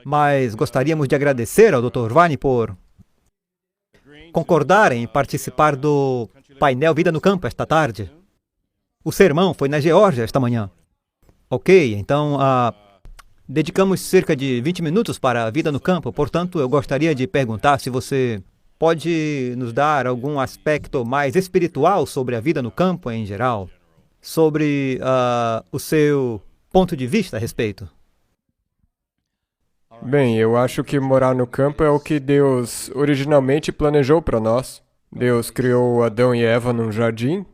Mas gostaríamos de agradecer ao Dr. Vani por concordar em participar do painel Vida no Campo esta tarde. O sermão foi na Geórgia esta manhã. Ok, então dedicamos cerca de 20 minutos para a vida no campo, portanto, eu gostaria de perguntar se você pode nos dar algum aspecto mais espiritual sobre a vida no campo em geral, sobre o seu ponto de vista a respeito. Bem, eu acho que morar no campo é o que Deus originalmente planejou para nós. Deus criou Adão e Eva num jardim,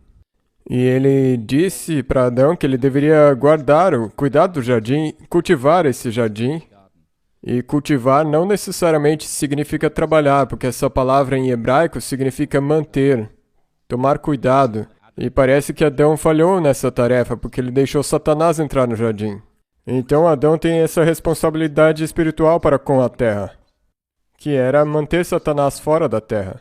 e ele disse para Adão que ele deveria cuidar do jardim, cultivar esse jardim. E cultivar não necessariamente significa trabalhar, porque essa palavra em hebraico significa manter, tomar cuidado. E parece que Adão falhou nessa tarefa, porque ele deixou Satanás entrar no jardim. Então Adão tem essa responsabilidade espiritual para com a terra, que era manter Satanás fora da terra.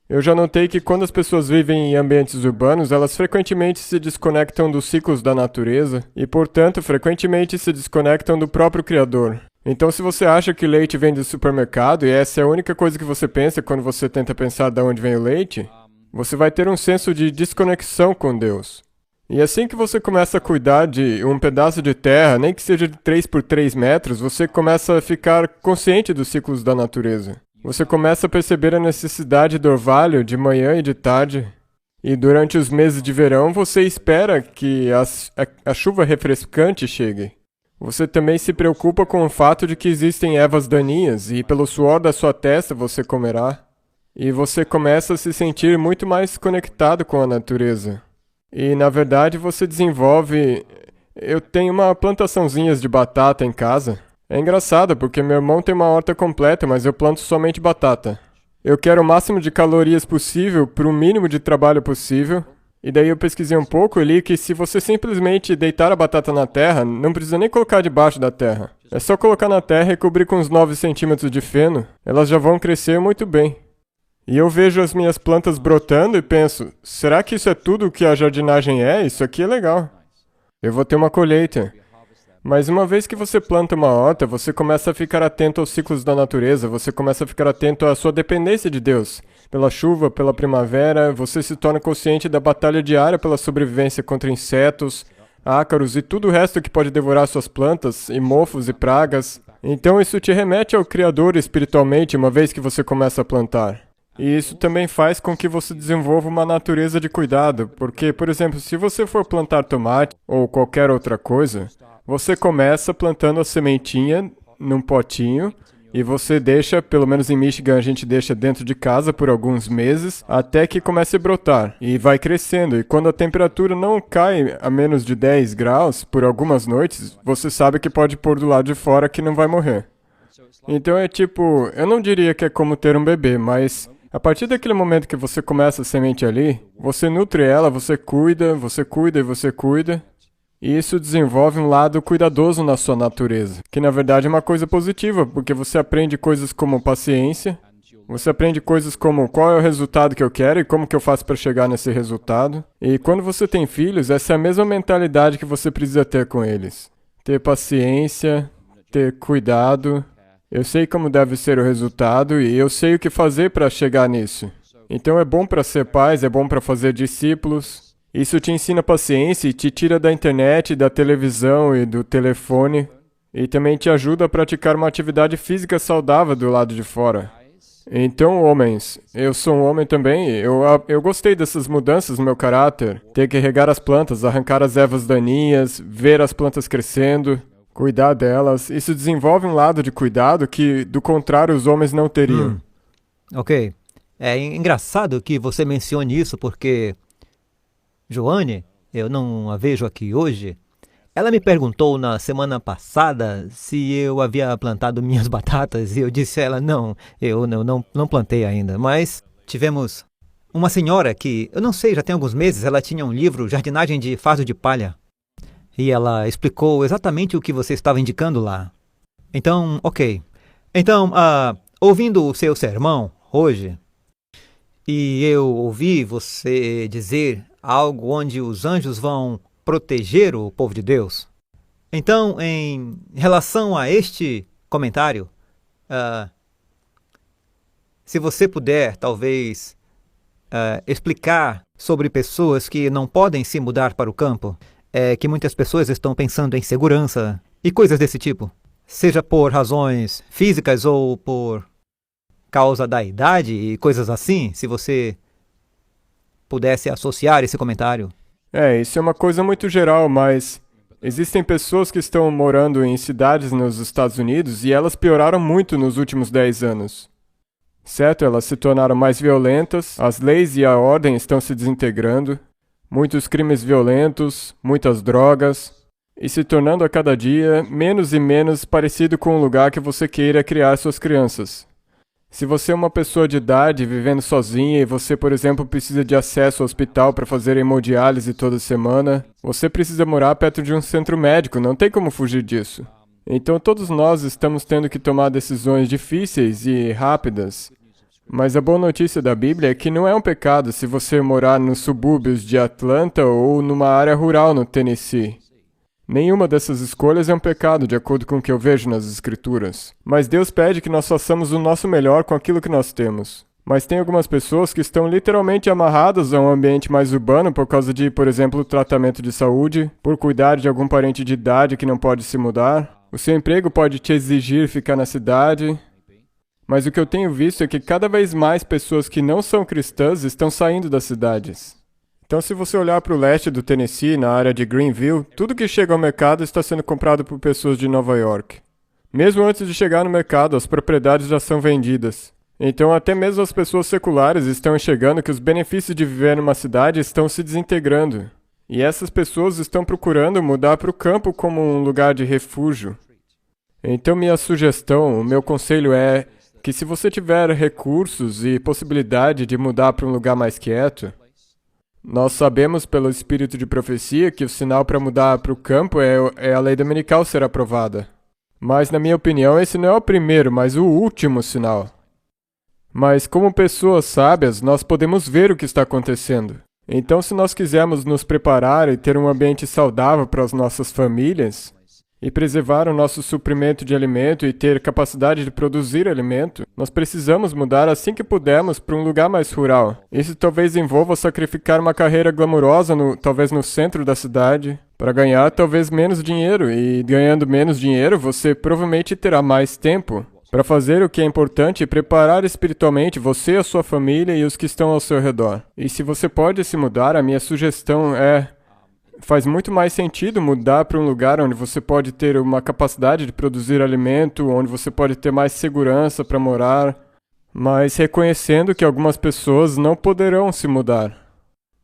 Eu já notei que quando as pessoas vivem em ambientes urbanos, elas frequentemente se desconectam dos ciclos da natureza e, portanto, frequentemente se desconectam do próprio Criador. Então, se você acha que leite vem do supermercado e essa é a única coisa que você pensa quando você tenta pensar de onde vem o leite, você vai ter um senso de desconexão com Deus. E assim que você começa a cuidar de um pedaço de terra, nem que seja de 3 por 3 metros, você começa a ficar consciente dos ciclos da natureza. Você começa a perceber a necessidade do orvalho de manhã e de tarde. E durante os meses de verão, você espera que a chuva refrescante chegue. Você também se preocupa com o fato de que existem ervas daninhas e pelo suor da sua testa você comerá. E você começa a se sentir muito mais conectado com a natureza. E, na verdade, você desenvolve... Eu tenho uma plantaçãozinhas de batata em casa. É engraçado, porque meu irmão tem uma horta completa, mas eu planto somente batata. Eu quero o máximo de calorias possível para o mínimo de trabalho possível. E daí eu pesquisei um pouco e li que se você simplesmente deitar a batata na terra, não precisa nem colocar debaixo da terra. É só colocar na terra e cobrir com uns 9 centímetros de feno. Elas já vão crescer muito bem. E eu vejo as minhas plantas brotando e penso, será que isso é tudo o que a jardinagem é? Isso aqui é legal. Eu vou ter uma colheita. Mas uma vez que você planta uma horta, você começa a ficar atento aos ciclos da natureza, você começa a ficar atento à sua dependência de Deus. Pela chuva, pela primavera, você se torna consciente da batalha diária pela sobrevivência contra insetos, ácaros e tudo o resto que pode devorar suas plantas, e mofos e pragas. Então isso te remete ao Criador espiritualmente uma vez que você começa a plantar. E isso também faz com que você desenvolva uma natureza de cuidado, porque, por exemplo, se você for plantar tomate ou qualquer outra coisa, você começa plantando a sementinha num potinho e você deixa, pelo menos em Michigan a gente deixa dentro de casa por alguns meses, até que comece a brotar. E vai crescendo, e quando a temperatura não cai a menos de 10 graus por algumas noites, você sabe que pode pôr do lado de fora que não vai morrer. Então é tipo, eu não diria que é como ter um bebê, mas... a partir daquele momento que você começa a semente ali, você nutre ela, você cuida e você cuida. E isso desenvolve um lado cuidadoso na sua natureza, que na verdade é uma coisa positiva, porque você aprende coisas como paciência, você aprende coisas como qual é o resultado que eu quero e como que eu faço para chegar nesse resultado. E quando você tem filhos, essa é a mesma mentalidade que você precisa ter com eles. Ter paciência, ter cuidado. Eu sei como deve ser o resultado e eu sei o que fazer para chegar nisso. Então é bom para ser pais, é bom para fazer discípulos. Isso te ensina paciência e te tira da internet, da televisão e do telefone. E também te ajuda a praticar uma atividade física saudável do lado de fora. Então, homens, eu sou um homem também, eu gostei dessas mudanças no meu caráter. Ter que regar as plantas, arrancar as ervas daninhas, ver as plantas crescendo. Cuidar delas, isso desenvolve um lado de cuidado que, do contrário, os homens não teriam. Ok. É engraçado que você mencione isso porque Joane, eu não a vejo aqui hoje, ela me perguntou na semana passada se eu havia plantado minhas batatas e eu disse a ela, não, eu não plantei ainda, mas tivemos uma senhora que, eu não sei, já tem alguns meses, ela tinha um livro, Jardinagem de Fardo de Palha. E ela explicou exatamente o que você estava indicando lá. Então, ok. Então, ouvindo o seu sermão hoje, e eu ouvi você dizer algo onde os anjos vão proteger o povo de Deus. Então, em relação a este comentário, se você puder, talvez, explicar sobre pessoas que não podem se mudar para o campo, que muitas pessoas estão pensando em segurança e coisas desse tipo, seja por razões físicas ou por causa da idade e coisas assim, se você pudesse associar esse comentário. Isso é uma coisa muito geral, mas existem pessoas que estão morando em cidades nos Estados Unidos e elas pioraram muito nos últimos 10 anos. Certo? Elas se tornaram mais violentas, as leis e a ordem estão se desintegrando, muitos crimes violentos, muitas drogas, e se tornando a cada dia menos e menos parecido com o lugar que você queira criar suas crianças. Se você é uma pessoa de idade vivendo sozinha e você, por exemplo, precisa de acesso ao hospital para fazer hemodiálise toda semana, você precisa morar perto de um centro médico, não tem como fugir disso. Então todos nós estamos tendo que tomar decisões difíceis e rápidas. Mas a boa notícia da Bíblia é que não é um pecado se você morar nos subúrbios de Atlanta ou numa área rural no Tennessee. Nenhuma dessas escolhas é um pecado, de acordo com o que eu vejo nas Escrituras. Mas Deus pede que nós façamos o nosso melhor com aquilo que nós temos. Mas tem algumas pessoas que estão literalmente amarradas a um ambiente mais urbano por causa de, por exemplo, tratamento de saúde, por cuidar de algum parente de idade que não pode se mudar. O seu emprego pode te exigir ficar na cidade. Mas o que eu tenho visto é que cada vez mais pessoas que não são cristãs estão saindo das cidades. Então, se você olhar para o leste do Tennessee, na área de Greenville, tudo que chega ao mercado está sendo comprado por pessoas de Nova York. Mesmo antes de chegar no mercado, as propriedades já são vendidas. Então, até mesmo as pessoas seculares estão enxergando que os benefícios de viver numa cidade estão se desintegrando. E essas pessoas estão procurando mudar para o campo como um lugar de refúgio. Então, minha sugestão, o meu conselho é que se você tiver recursos e possibilidade de mudar para um lugar mais quieto, nós sabemos pelo espírito de profecia que o sinal para mudar para o campo é a lei dominical ser aprovada. Mas, na minha opinião, esse não é o primeiro, mas o último sinal. Mas, como pessoas sábias, nós podemos ver o que está acontecendo. Então, se nós quisermos nos preparar e ter um ambiente saudável para as nossas famílias, e preservar o nosso suprimento de alimento e ter capacidade de produzir alimento, nós precisamos mudar assim que pudermos para um lugar mais rural. Isso talvez envolva sacrificar uma carreira glamurosa, talvez no centro da cidade, para ganhar talvez menos dinheiro, e ganhando menos dinheiro você provavelmente terá mais tempo para fazer o que é importante e preparar espiritualmente você, a sua família e os que estão ao seu redor. E se você pode se mudar, a minha sugestão faz muito mais sentido mudar para um lugar onde você pode ter uma capacidade de produzir alimento, onde você pode ter mais segurança para morar, mas reconhecendo que algumas pessoas não poderão se mudar.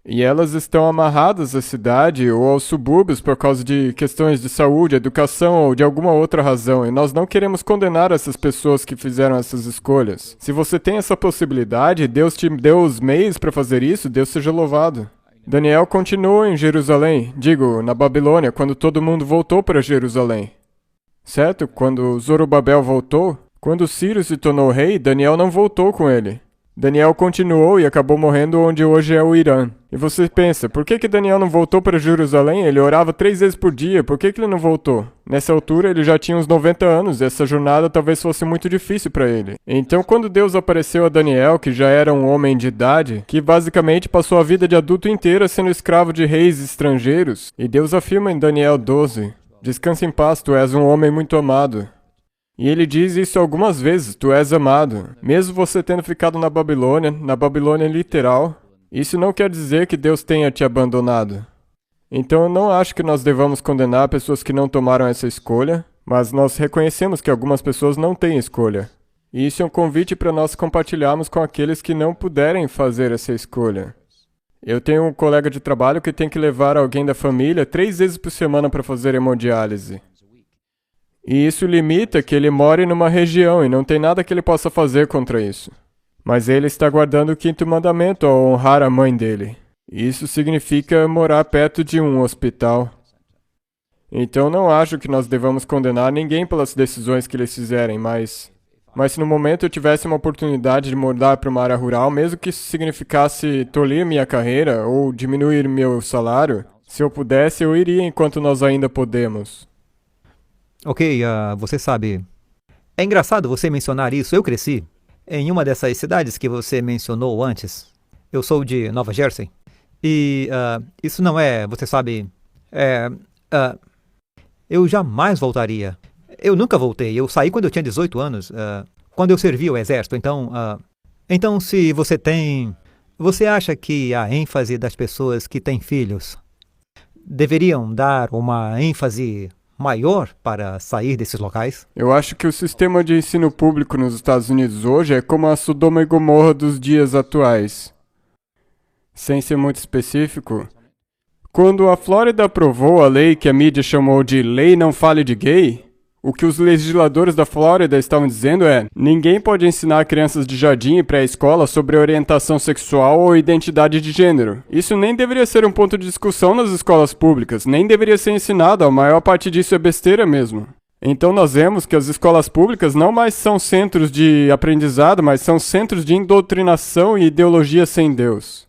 E elas estão amarradas à cidade ou aos subúrbios por causa de questões de saúde, educação ou de alguma outra razão, e nós não queremos condenar essas pessoas que fizeram essas escolhas. Se você tem essa possibilidade, Deus te deu os meios para fazer isso, Deus seja louvado. Daniel continuou em Jerusalém, na Babilônia, quando todo mundo voltou para Jerusalém. Certo? Quando Zorobabel voltou, quando Ciro se tornou rei, Daniel não voltou com ele. Daniel continuou e acabou morrendo onde hoje é o Irã. E você pensa, por que Daniel não voltou para Jerusalém? Ele orava 3 vezes por dia, por que ele não voltou? Nessa altura ele já tinha uns 90 anos, e essa jornada talvez fosse muito difícil para ele. Então quando Deus apareceu a Daniel, que já era um homem de idade, que basicamente passou a vida de adulto inteira sendo escravo de reis estrangeiros, e Deus afirma em Daniel 12, descansa em paz, tu és um homem muito amado. E ele diz isso algumas vezes, tu és amado. Mesmo você tendo ficado na Babilônia literal, isso não quer dizer que Deus tenha te abandonado. Então eu não acho que nós devamos condenar pessoas que não tomaram essa escolha, mas nós reconhecemos que algumas pessoas não têm escolha. E isso é um convite para nós compartilharmos com aqueles que não puderem fazer essa escolha. Eu tenho um colega de trabalho que tem que levar alguém da família 3 vezes por semana para fazer hemodiálise. E isso limita que ele more numa região e não tem nada que ele possa fazer contra isso. Mas ele está guardando o 5º mandamento ao honrar a mãe dele. Isso significa morar perto de um hospital. Então não acho que nós devamos condenar ninguém pelas decisões que eles fizerem, mas se no momento eu tivesse uma oportunidade de mudar para uma área rural, mesmo que isso significasse tolir minha carreira ou diminuir meu salário, se eu pudesse, eu iria enquanto nós ainda podemos. Ok, você sabe, É engraçado você mencionar isso. Eu cresci em uma dessas cidades que você mencionou antes. Eu sou de Nova Jersey. E isso não é, você sabe, é, ah, eu jamais voltaria. Eu nunca voltei. Eu saí quando eu tinha 18 anos, quando eu servi o exército. Então, se você tem, você acha que a ênfase das pessoas que têm filhos deveriam dar uma ênfase maior para sair desses locais? Eu acho que o sistema de ensino público nos Estados Unidos hoje é como a Sodoma e Gomorra dos dias atuais. Sem ser muito específico, quando a Flórida aprovou a lei que a mídia chamou de Lei Não Fale de Gay, o que os legisladores da Flórida estavam dizendo é: ninguém pode ensinar crianças de jardim e pré-escola sobre orientação sexual ou identidade de gênero. Isso nem deveria ser um ponto de discussão nas escolas públicas, nem deveria ser ensinado, a maior parte disso é besteira mesmo. Então nós vemos que as escolas públicas não mais são centros de aprendizado, mas são centros de indoutrinação e ideologia sem Deus.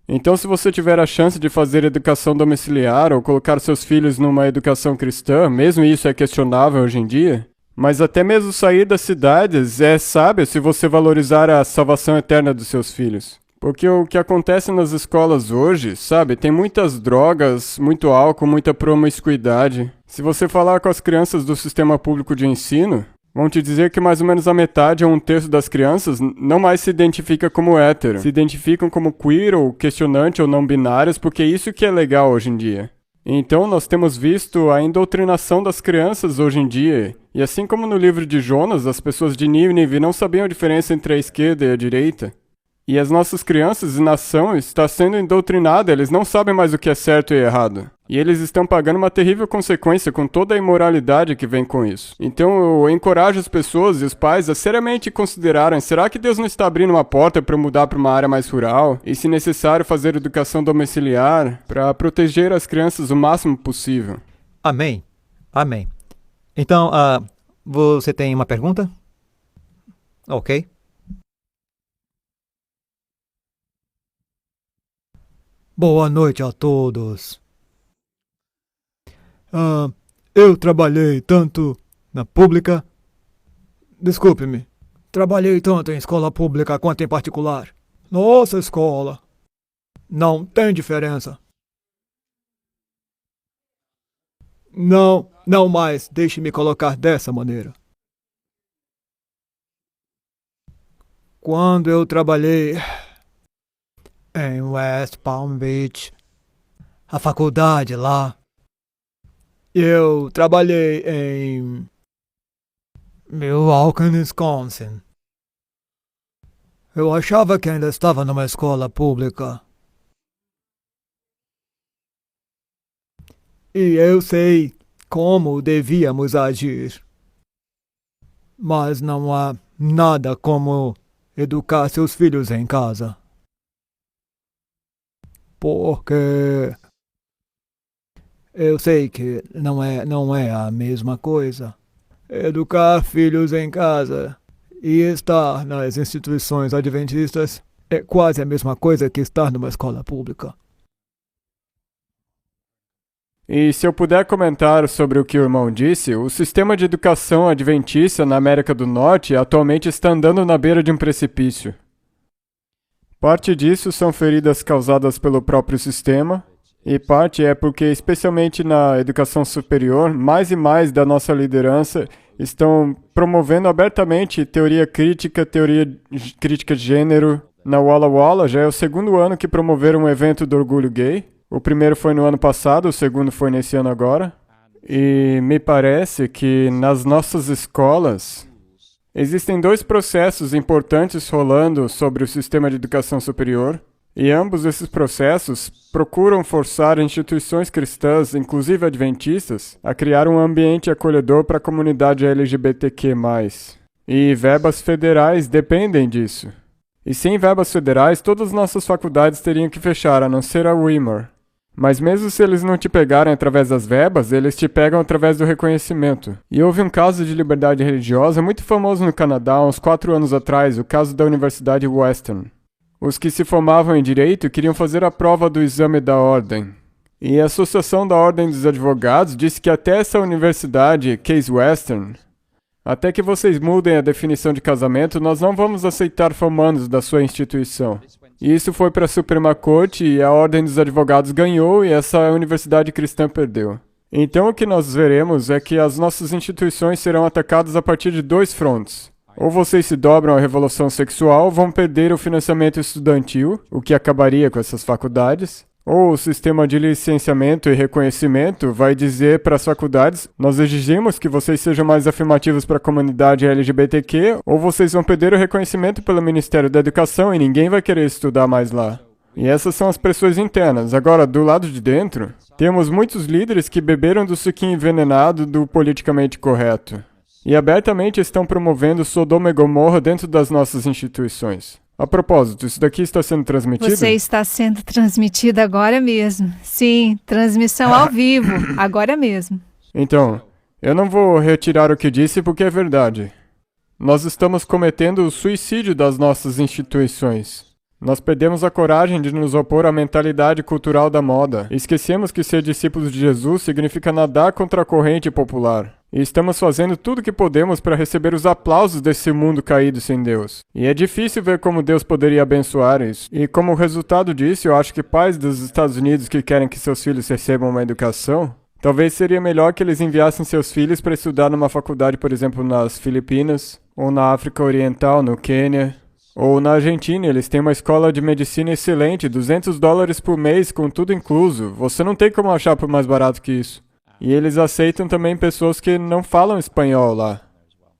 Então, se você tiver a chance de fazer educação domiciliar ou colocar seus filhos numa educação cristã, mesmo isso é questionável hoje em dia, mas até mesmo sair das cidades é sábio se você valorizar a salvação eterna dos seus filhos. Porque o que acontece nas escolas hoje, sabe, tem muitas drogas, muito álcool, muita promiscuidade. Se você falar com as crianças do sistema público de ensino, vão te dizer que mais ou menos a metade ou um terço das crianças não mais se identifica como hétero. Se identificam como queer ou questionante ou não binários, porque é isso que é legal hoje em dia. Então nós temos visto a indoutrinação das crianças hoje em dia. E assim como no livro de Jonas, as pessoas de Nínive não sabiam a diferença entre a esquerda e a direita. E as nossas crianças e nação estão sendo doutrinadas, eles não sabem mais o que é certo e errado. E eles estão pagando uma terrível consequência com toda a imoralidade que vem com isso. Então eu encorajo as pessoas e os pais a seriamente considerarem: será que Deus não está abrindo uma porta para mudar para uma área mais rural? E se necessário fazer educação domiciliar para proteger as crianças o máximo possível? Amém. Amém. Então, você tem uma pergunta? Ok. Boa noite a todos. Eu trabalhei tanto na pública. Desculpe-me. Trabalhei tanto em escola pública quanto em particular. Nossa escola. Não tem diferença. Não mais. Deixe-me colocar dessa maneira. Quando eu trabalhei em West Palm Beach, a faculdade lá, eu trabalhei em Milwaukee, Wisconsin. Eu achava que ainda estava numa escola pública. E eu sei como devíamos agir. Mas não há nada como educar seus filhos em casa. Porque eu sei que não é a mesma coisa. Educar filhos em casa e estar nas instituições adventistas é quase a mesma coisa que estar numa escola pública. E se eu puder comentar sobre o que o irmão disse, o sistema de educação adventista na América do Norte atualmente está andando na beira de um precipício. Parte disso são feridas causadas pelo próprio sistema, e parte é porque, especialmente na educação superior, mais e mais da nossa liderança estão promovendo abertamente teoria crítica de gênero. Na Walla Walla já é o segundo ano que promoveram um evento do orgulho gay. O primeiro foi no ano passado, o segundo foi nesse ano agora. E me parece que nas nossas escolas existem dois processos importantes rolando sobre o sistema de educação superior. E ambos esses processos procuram forçar instituições cristãs, inclusive adventistas, a criar um ambiente acolhedor para a comunidade LGBTQ+. E verbas federais dependem disso. E sem verbas federais, todas as nossas faculdades teriam que fechar, a não ser a Weimar. Mas mesmo se eles não te pegarem através das verbas, eles te pegam através do reconhecimento. E houve um caso de liberdade religiosa muito famoso no Canadá, uns 4 anos atrás, o caso da Universidade Western. Os que se formavam em direito queriam fazer a prova do exame da ordem. E a Associação da Ordem dos Advogados disse que até essa universidade, Case Western, Até que vocês mudem a definição de casamento, nós não vamos aceitar formandos da sua instituição. E isso foi para a Suprema Corte e a Ordem dos Advogados ganhou e essa universidade cristã perdeu. Então o que nós veremos é que as nossas instituições serão atacadas a partir de dois frontes. Ou vocês se dobram à revolução sexual, vão perder o financiamento estudantil, o que acabaria com essas faculdades. Ou o sistema de licenciamento e reconhecimento vai dizer para as faculdades: nós exigimos que vocês sejam mais afirmativos para a comunidade LGBTQ, ou vocês vão perder o reconhecimento pelo Ministério da Educação e ninguém vai querer estudar mais lá. E essas são as pressões internas. Agora, do lado de dentro, temos muitos líderes que beberam do suquinho envenenado do politicamente correto. E abertamente estão promovendo Sodoma e Gomorra dentro das nossas instituições. A propósito, isso daqui está sendo transmitido? Você está sendo transmitido agora mesmo. Sim, transmissão ao vivo, agora mesmo. Então, eu não vou retirar o que disse porque é verdade. Nós estamos cometendo o suicídio das nossas instituições. Nós perdemos a coragem de nos opor à mentalidade cultural da moda. Esquecemos que ser discípulos de Jesus significa nadar contra a corrente popular. E estamos fazendo tudo o que podemos para receber os aplausos desse mundo caído sem Deus. E é difícil ver como Deus poderia abençoar isso. E como resultado disso, eu acho que pais dos Estados Unidos que querem que seus filhos recebam uma educação, talvez seria melhor que eles enviassem seus filhos para estudar numa faculdade, por exemplo, nas Filipinas, ou na África Oriental, no Quênia, ou na Argentina. Eles têm uma escola de medicina excelente, $200 por mês com tudo incluso. Você não tem como achar por mais barato que isso. E eles aceitam também pessoas que não falam espanhol lá.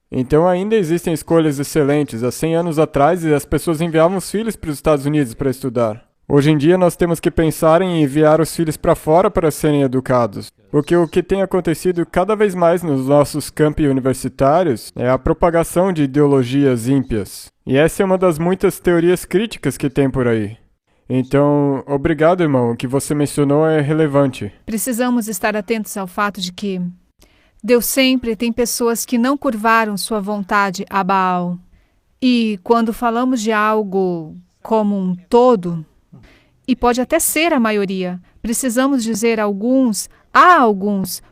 Então ainda existem escolhas excelentes. Há 100 anos atrás, as pessoas enviavam os filhos para os Estados Unidos para estudar. Hoje em dia, nós temos que pensar em enviar os filhos para fora para serem educados. Porque o que tem acontecido cada vez mais nos nossos campi universitários é a propagação de ideologias ímpias. E essa é uma das muitas teorias críticas que tem por aí. Então, obrigado, irmão. O que você mencionou é relevante. Precisamos estar atentos ao fato de que Deus sempre tem pessoas que não curvaram sua vontade a Baal. E quando falamos de algo como um todo, e pode até ser a maioria, precisamos dizer há alguns,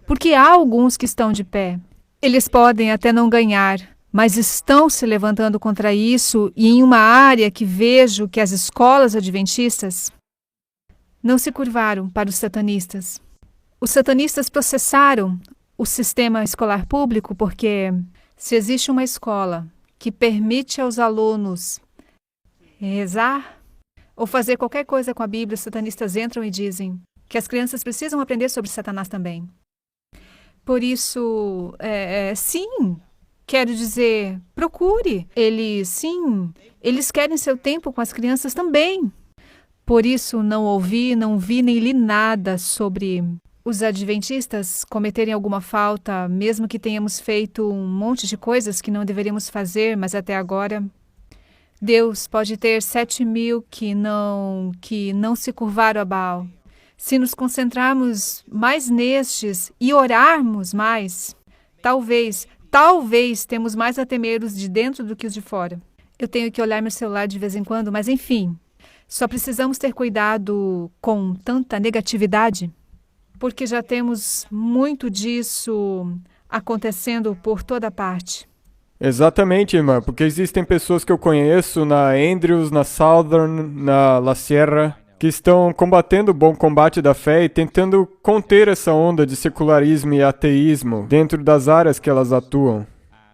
porque há alguns que estão de pé. Eles podem até não ganhar, mas estão se levantando contra isso, e em uma área que vejo que as escolas adventistas não se curvaram para os satanistas. Os satanistas processaram o sistema escolar público porque se existe uma escola que permite aos alunos rezar ou fazer qualquer coisa com a Bíblia, os satanistas entram e dizem que as crianças precisam aprender sobre Satanás também. Por isso, sim, quero dizer, procure. Eles querem seu tempo com as crianças também. Por isso, não vi nem li nada sobre os adventistas cometerem alguma falta, mesmo que tenhamos feito um monte de coisas que não deveríamos fazer, mas até agora Deus pode ter 7.000 que não se curvaram a Baal. Se nos concentrarmos mais nestes e orarmos mais, talvez temos mais a temer os de dentro do que os de fora. Eu tenho que olhar meu celular de vez em quando, mas enfim, só precisamos ter cuidado com tanta negatividade, porque já temos muito disso acontecendo por toda parte. Exatamente, irmã, porque existem pessoas que eu conheço na Andrews, na Southern, na La Sierra, que estão combatendo o bom combate da fé e tentando conter essa onda de secularismo e ateísmo dentro das áreas que elas atuam.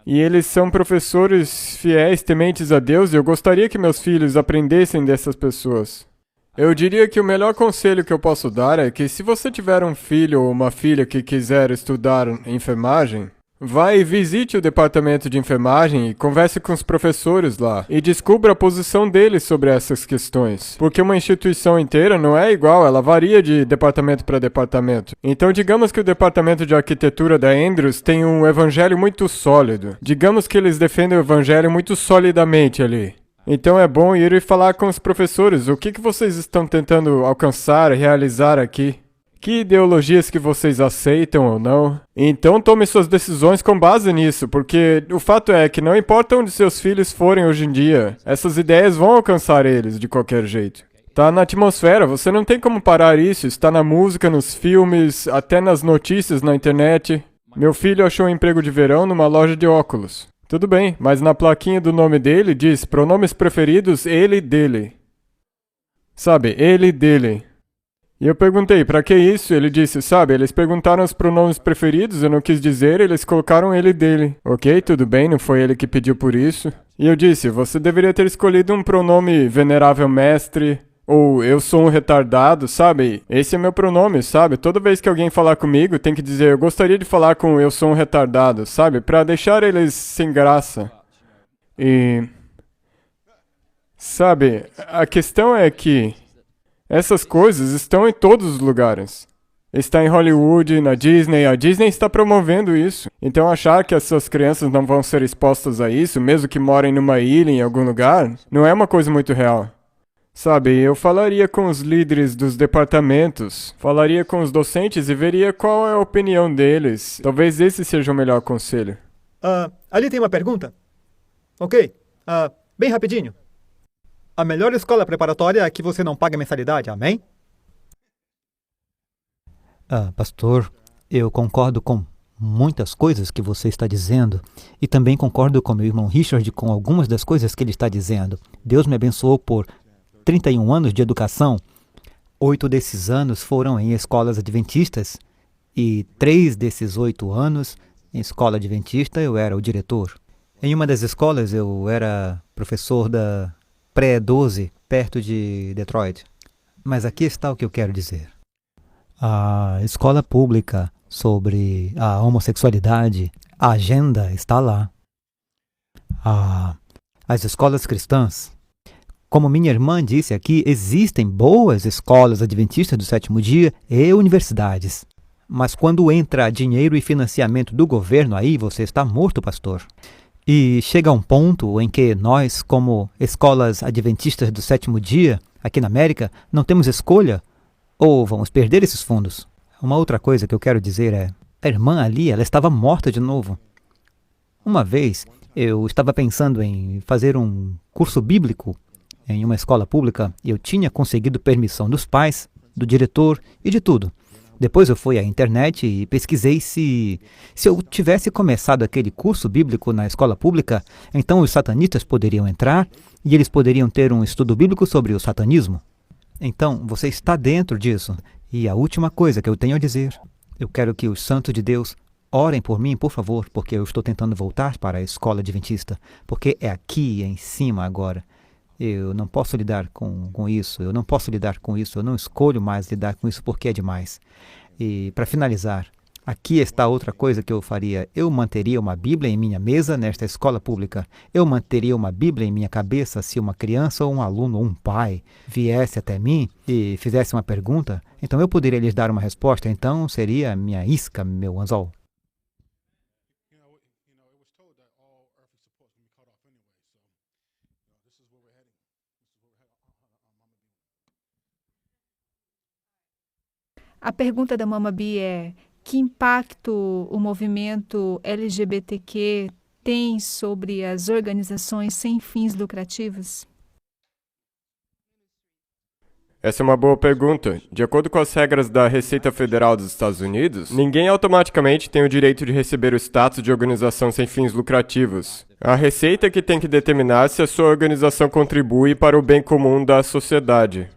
E eles são professores fiéis, tementes a Deus, e eu gostaria que meus filhos aprendessem dessas pessoas. Eu diria que o melhor conselho que eu posso dar é que se você tiver um filho ou uma filha que quiser estudar enfermagem, vá e visite o departamento de enfermagem e converse com os professores lá e descubra a posição deles sobre essas questões. Porque uma instituição inteira não é igual, ela varia de departamento para departamento. Então digamos que o departamento de arquitetura da Andrews tem um evangelho muito sólido. Digamos que eles defendem o evangelho muito solidamente ali. Então é bom ir e falar com os professores. O que vocês estão tentando alcançar, realizar aqui? Que ideologias que vocês aceitam ou não? Então tome suas decisões com base nisso, porque o fato é que não importa onde seus filhos forem hoje em dia, essas ideias vão alcançar eles de qualquer jeito. Tá na atmosfera, você não tem como parar isso, está na música, nos filmes, até nas notícias na internet. Meu filho achou um emprego de verão numa loja de óculos. Tudo bem, mas na plaquinha do nome dele diz pronomes preferidos ele, dele. Sabe, ele, dele. E eu perguntei, pra que isso? Ele disse, sabe, eles perguntaram os pronomes preferidos, eu não quis dizer, eles colocaram ele, dele. Ok, tudo bem, não foi ele que pediu por isso. E eu disse, você deveria ter escolhido um pronome venerável mestre, ou eu sou um retardado, sabe? Esse é meu pronome, sabe? Toda vez que alguém falar comigo, tem que dizer, eu gostaria de falar com eu sou um retardado, sabe? Pra deixar eles sem graça. E... sabe, a questão é que essas coisas estão em todos os lugares. Está em Hollywood, na Disney, a Disney está promovendo isso. Então achar que as suas crianças não vão ser expostas a isso, mesmo que morem numa ilha em algum lugar, não é uma coisa muito real. Sabe, eu falaria com os líderes dos departamentos, falaria com os docentes e veria qual é a opinião deles. Talvez esse seja o melhor conselho. Ali tem uma pergunta. Ok, bem rapidinho. A melhor escola preparatória é que você não paga mensalidade, amém? Pastor, eu concordo com muitas coisas que você está dizendo e também concordo com meu irmão Richard com algumas das coisas que ele está dizendo. Deus me abençoou por 31 anos de educação. 8 desses anos foram em escolas adventistas e 3 desses 8 anos em escola adventista eu era o diretor. Em uma das escolas eu era professor da pré-12, perto de Detroit. Mas aqui está o que eu quero dizer. A escola pública sobre a homossexualidade, a agenda está lá. As escolas cristãs, como minha irmã disse aqui, existem boas escolas adventistas do sétimo dia e universidades. Mas quando entra dinheiro e financiamento do governo, aí você está morto, pastor. E chega um ponto em que nós, como escolas adventistas do sétimo dia, aqui na América, não temos escolha ou vamos perder esses fundos. Uma outra coisa que eu quero dizer é, a irmã ali, ela estava morta de novo. Uma vez, eu estava pensando em fazer um curso bíblico em uma escola pública e eu tinha conseguido permissão dos pais, do diretor e de tudo. Depois eu fui à internet e pesquisei se eu tivesse começado aquele curso bíblico na escola pública, então os satanistas poderiam entrar e eles poderiam ter um estudo bíblico sobre o satanismo. Então, você está dentro disso. E a última coisa que eu tenho a dizer, eu quero que os santos de Deus orem por mim, por favor, porque eu estou tentando voltar para a escola adventista, porque é aqui em cima agora. Eu não posso lidar com isso, eu não posso lidar com isso, eu não escolho mais lidar com isso porque é demais. E para finalizar, aqui está outra coisa que eu faria. Eu manteria uma Bíblia em minha mesa nesta escola pública. Eu manteria uma Bíblia em minha cabeça se uma criança ou um aluno ou um pai viesse até mim e fizesse uma pergunta. Então eu poderia lhes dar uma resposta, então seria minha isca, meu anzol. A pergunta da Mama Bi é: que impacto o movimento LGBTQ tem sobre as organizações sem fins lucrativos? Essa é uma boa pergunta. De acordo com as regras da Receita Federal dos Estados Unidos, ninguém automaticamente tem o direito de receber o status de organização sem fins lucrativos. A Receita é que tem que determinar se a sua organização contribui para o bem comum da sociedade.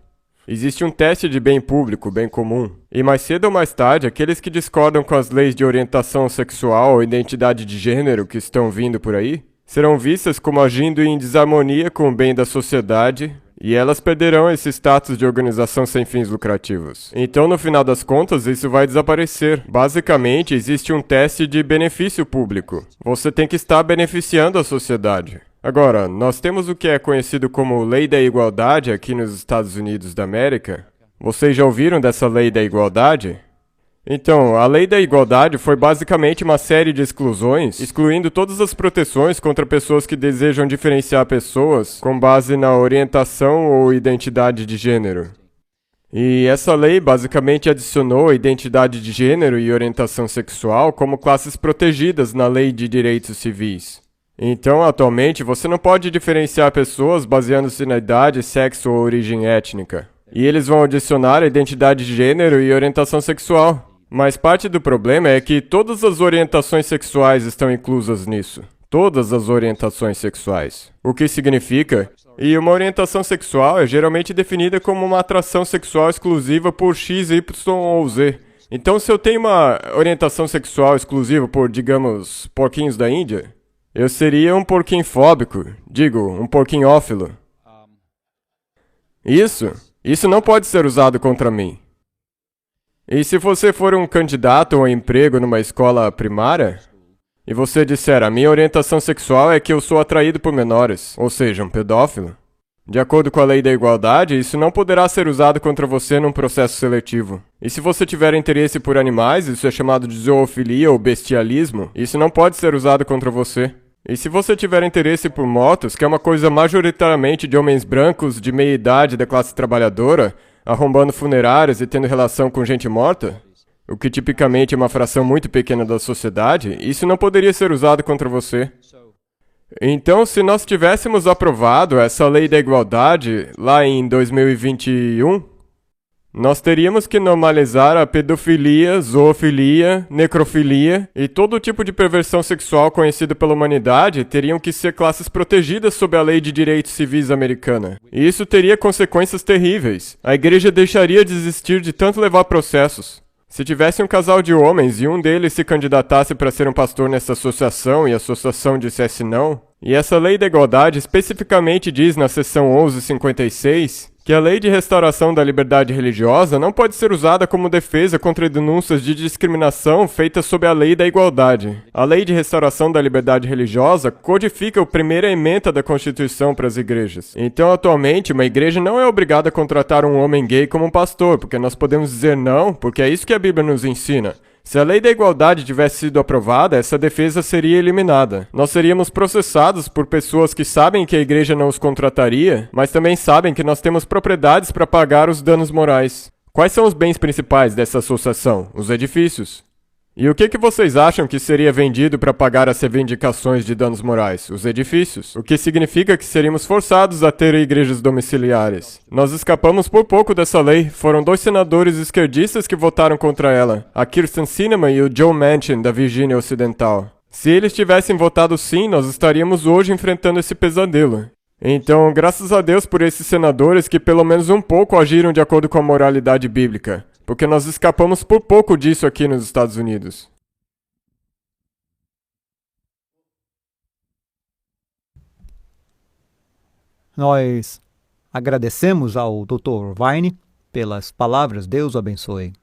Existe um teste de bem público, bem comum. E mais cedo ou mais tarde, aqueles que discordam com as leis de orientação sexual ou identidade de gênero que estão vindo por aí, serão vistas como agindo em desarmonia com o bem da sociedade, e elas perderão esse status de organização sem fins lucrativos. Então, no final das contas, isso vai desaparecer. Basicamente, existe um teste de benefício público. Você tem que estar beneficiando a sociedade. Agora, nós temos o que é conhecido como Lei da Igualdade aqui nos Estados Unidos da América. Vocês já ouviram dessa Lei da Igualdade? Então, a Lei da Igualdade foi basicamente uma série de exclusões, excluindo todas as proteções contra pessoas que desejam diferenciar pessoas com base na orientação ou identidade de gênero. E essa lei basicamente adicionou a identidade de gênero e orientação sexual como classes protegidas na Lei de Direitos Civis. Então, atualmente, você não pode diferenciar pessoas baseando-se na idade, sexo ou origem étnica. E eles vão adicionar a identidade de gênero e orientação sexual. Mas parte do problema é que todas as orientações sexuais estão inclusas nisso. Todas as orientações sexuais. O que significa? E uma orientação sexual é geralmente definida como uma atração sexual exclusiva por X, Y ou Z. Então, se eu tenho uma orientação sexual exclusiva por, digamos, porquinhos da Índia, eu seria um porquinfóbico, digo, um porquinhófilo. Isso não pode ser usado contra mim. E se você for um candidato a um emprego numa escola primária, e você disser, a minha orientação sexual é que eu sou atraído por menores, ou seja, um pedófilo, de acordo com a lei da igualdade, isso não poderá ser usado contra você num processo seletivo. E se você tiver interesse por animais, isso é chamado de zoofilia ou bestialismo, isso não pode ser usado contra você. E se você tiver interesse por motos, que é uma coisa majoritariamente de homens brancos de meia idade da classe trabalhadora, arrombando funerárias e tendo relação com gente morta, o que tipicamente é uma fração muito pequena da sociedade, isso não poderia ser usado contra você. Então, se nós tivéssemos aprovado essa lei da igualdade lá em 2021, nós teríamos que normalizar a pedofilia, zoofilia, necrofilia e todo tipo de perversão sexual conhecido pela humanidade teriam que ser classes protegidas sob a lei de direitos civis americana. E isso teria consequências terríveis. A igreja deixaria de existir de tanto levar processos. Se tivesse um casal de homens e um deles se candidatasse para ser um pastor nessa associação e a associação dissesse não, e essa lei da igualdade especificamente diz na seção 1156 que a lei de restauração da liberdade religiosa não pode ser usada como defesa contra denúncias de discriminação feitas sob a lei da igualdade. A lei de restauração da liberdade religiosa codifica a primeira ementa da Constituição para as igrejas. Então, atualmente, uma igreja não é obrigada a contratar um homem gay como um pastor, porque nós podemos dizer não, porque é isso que a Bíblia nos ensina. Se a lei da igualdade tivesse sido aprovada, essa defesa seria eliminada. Nós seríamos processados por pessoas que sabem que a igreja não os contrataria, mas também sabem que nós temos propriedades para pagar os danos morais. Quais são os bens principais dessa associação? Os edifícios. E o que vocês acham que seria vendido para pagar as reivindicações de danos morais? Os edifícios. O que significa que seríamos forçados a ter igrejas domiciliares. Nós escapamos por pouco dessa lei. Foram 2 senadores esquerdistas que votaram contra ela, a Kyrsten Sinema e o Joe Manchin, da Virgínia Ocidental. Se eles tivessem votado sim, nós estaríamos hoje enfrentando esse pesadelo. Então, graças a Deus por esses senadores que pelo menos um pouco agiram de acordo com a moralidade bíblica. Porque nós escapamos por pouco disso aqui nos Estados Unidos. Nós agradecemos ao Dr. Vine pelas palavras. Deus o abençoe.